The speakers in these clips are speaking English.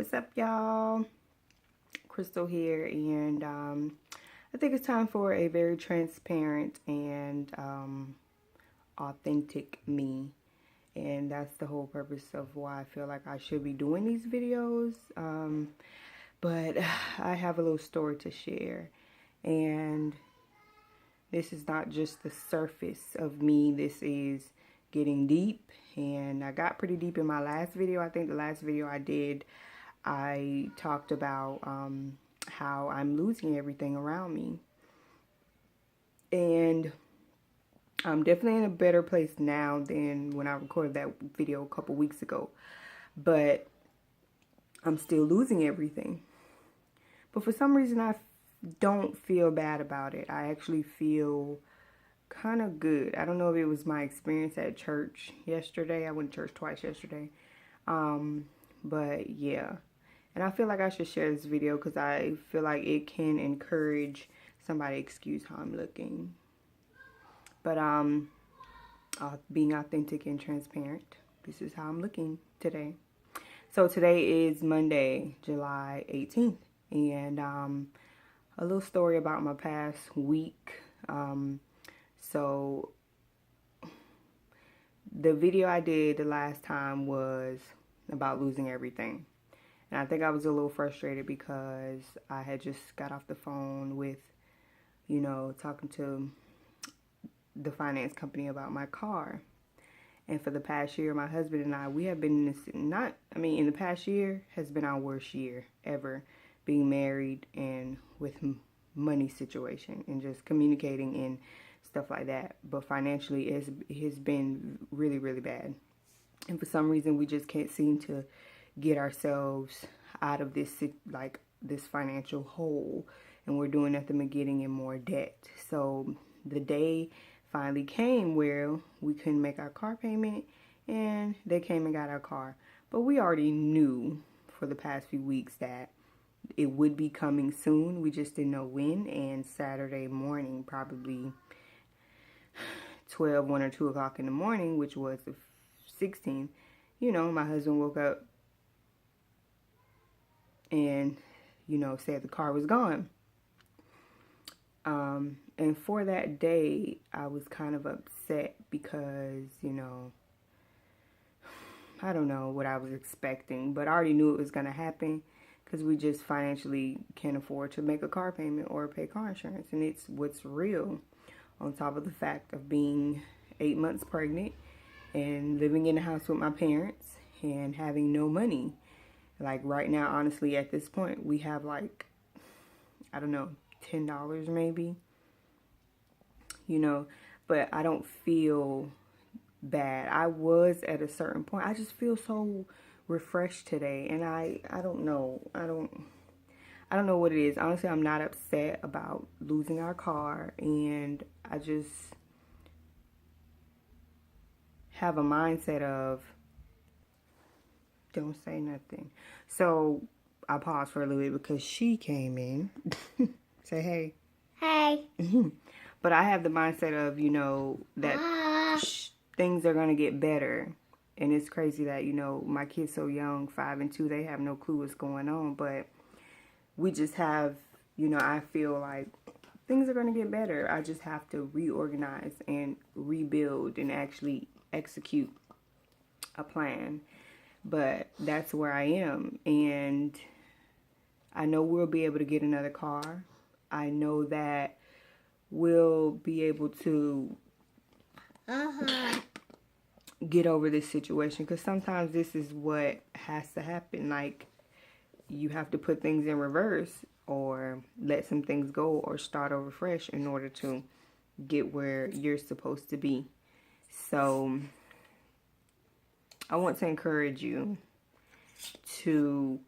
What's up, y'all? Krystal here, and I think it's time for a very transparent and authentic me. And that's the whole purpose of why I feel like I should be doing these videos. But I have a little story to share. And this is not just the surface of me. This is getting deep. And I got pretty deep in my last video. I think the last video I did, I talked about how I'm losing everything around me. And I'm definitely in a better place now than when I recorded that video a couple weeks ago. But I'm still losing everything. But for some reason, I don't feel bad about it. I actually feel kind of good. I don't know if it was my experience at church yesterday. I went to church twice yesterday. But yeah. And I feel like I should share this video because I feel like it can encourage somebody. Excuse how I'm looking. But being authentic and transparent. This is how I'm looking today. So today is Monday, July 18th. And a little story about my past week. So the video I did the last time was about losing everything. And I think I was a little frustrated because I had just got off the phone with, you know, talking to the finance company about my car. And for the past year, my husband and I, we have been in this, in the past year has been our worst year ever, being married and with money situation and just communicating and stuff like that. But financially, it has been really, really bad. And for some reason, we just can't seem to get ourselves out of this financial hole, and we're doing nothing but getting in more debt. So the day finally came where we couldn't make our car payment, and they came and got our car. But we already knew for the past few weeks that it would be coming soon. We just didn't know when. And Saturday morning, probably 1 or 2 o'clock in the morning, which was the 16th, you know, my husband woke up and, you know, said the car was gone. And for that day, I was kind of upset because, you know, I don't know what I was expecting, but I already knew it was going to happen because we just financially can't afford to make a car payment or pay car insurance. And it's what's real, on top of the fact of being 8 months pregnant and living in the house with my parents and having no money. Like right now, honestly, at this point, we have like, I don't know, $10 maybe, you know, but I don't feel bad. I was at a certain point. I just feel so refreshed today, and I don't know. I don't know what it is. Honestly, I'm not upset about losing our car, and I just have a mindset of don't say nothing. So I paused for a little bit because she came in. Say hey. Hey. But I have the mindset of, you know, that things are going to get better. And it's crazy that, you know, my kids so young, 5 and 2, they have no clue what's going on. But we just have, you know, I feel like things are going to get better. I just have to reorganize and rebuild and actually execute a plan. But that's where I am. And I know we'll be able to get another car. I know that we'll be able to get over this situation, because sometimes this is what has to happen. Like, you have to put things in reverse or let some things go or start over fresh in order to get where you're supposed to be. So I want to encourage you to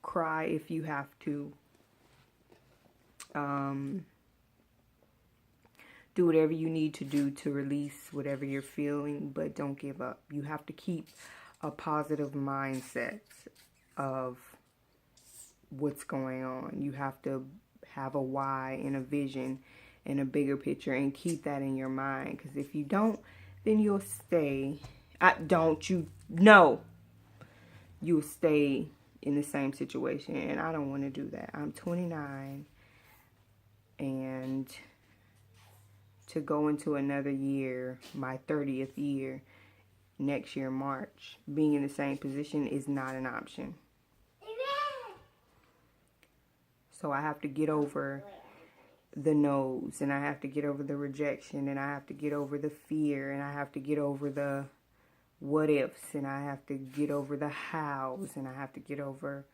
cry if you have to. Do whatever you need to do to release whatever you're feeling, but don't give up. You have to keep a positive mindset of what's going on. You have to have a why and a vision and a bigger picture, and keep that in your mind, because if you don't, then you'll stay. No. you'll stay in the same situation. And I don't want to do that. I'm 29, and to go into another year, my 30th year, next year, March, being in the same position is not an option. So I have to get over the no's, and I have to get over the rejection, and I have to get over the fear, and I have to get over the what ifs, and I have to get over the hows, and I have to get over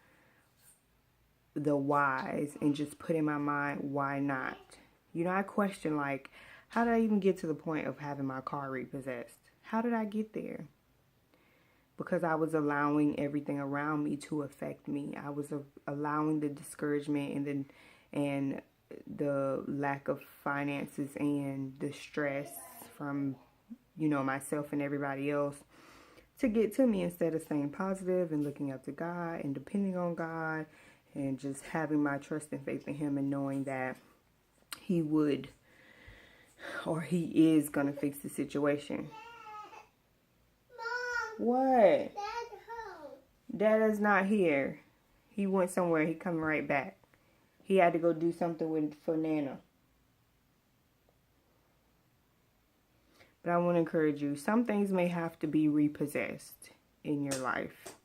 the whys, and just put in my mind, why not? You know, I question, like, how did I even get to the point of having my car repossessed? How did I get there? Because I was allowing everything around me to affect me. I was allowing the discouragement and the lack of finances and the stress from, you know, myself and everybody else to get to me, instead of staying positive and looking up to God and depending on God and just having my trust and faith in Him and knowing that He would, or He is going to fix the situation. What? Dad is not here. He went somewhere. He coming right back. He had to go do something for Nana. But I want to encourage you. Some things may have to be repossessed in your life.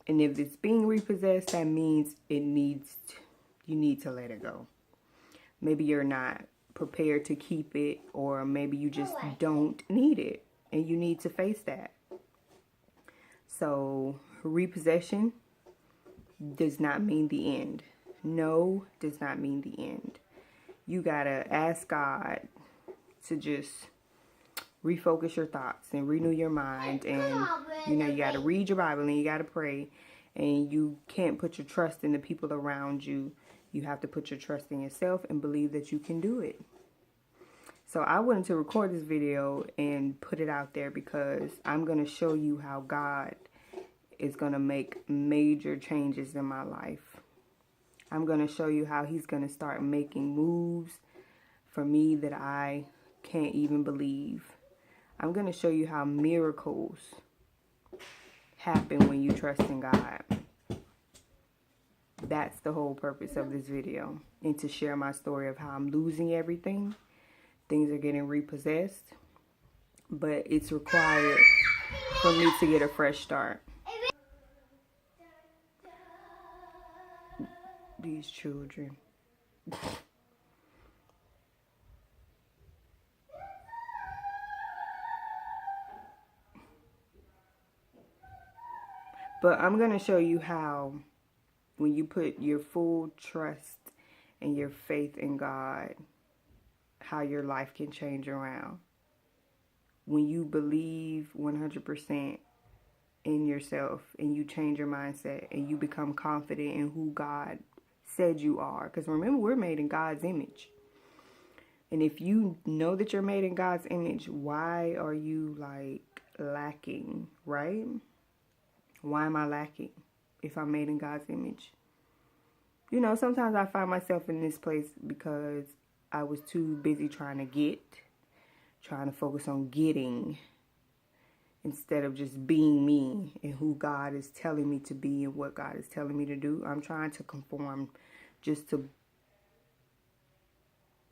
And if it's being repossessed, that means you need to let it go. Maybe you're not prepared to keep it, or maybe you just don't need it. And you need to face that. So, repossession does not mean the end. No does not mean the end. You gotta ask God to just refocus your thoughts and renew your mind. And, you know, you gotta read your Bible and you gotta pray. And you can't put your trust in the people around you. You have to put your trust in yourself and believe that you can do it. So I wanted to record this video and put it out there because I'm going to show you how God is going to make major changes in my life. I'm going to show you how He's going to start making moves for me that I can't even believe. I'm going to show you how miracles happen when you trust in God. That's the whole purpose of this video. And to share my story of how I'm losing everything. Things are getting repossessed, but it's required for me to get a fresh start. These children. But I'm going to show you how, when you put your full trust and your faith in God, how your life can change around. When you believe 100% in yourself and you change your mindset and you become confident in who God said you are. Because remember, we're made in God's image. And if you know that you're made in God's image, why are you like lacking, right? Why am I lacking if I'm made in God's image? You know, sometimes I find myself in this place because I was too busy trying to focus on getting, instead of just being me and who God is telling me to be and what God is telling me to do. I'm trying to conform just to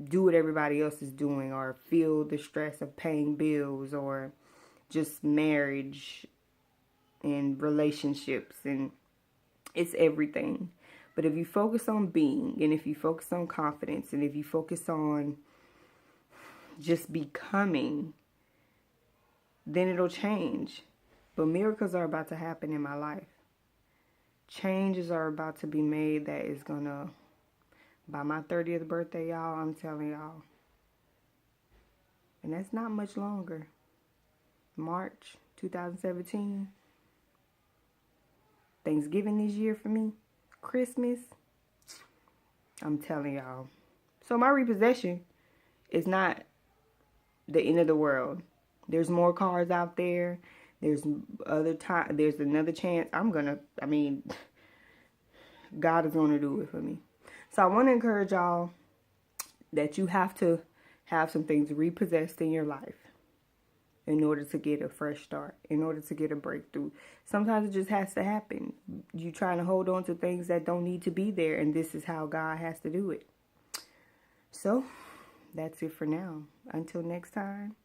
do what everybody else is doing, or feel the stress of paying bills, or just marriage and relationships, and it's everything. But if you focus on being, and if you focus on confidence, and if you focus on just becoming, then it'll change. But miracles are about to happen in my life. Changes are about to be made that is gonna, by my 30th birthday, y'all, I'm telling y'all. And that's not much longer. March 2017. Thanksgiving this year for me. Christmas. I'm telling y'all. So my repossession is not the end of the world. There's more cars out there. There's another chance. God is gonna do it for me. So I want to encourage y'all that you have to have some things repossessed in your life. in order to get a fresh start, in order to get a breakthrough. Sometimes it just has to happen. You trying to hold on to things that don't need to be there, and this is how God has to do it. So, that's it for now. Until next time.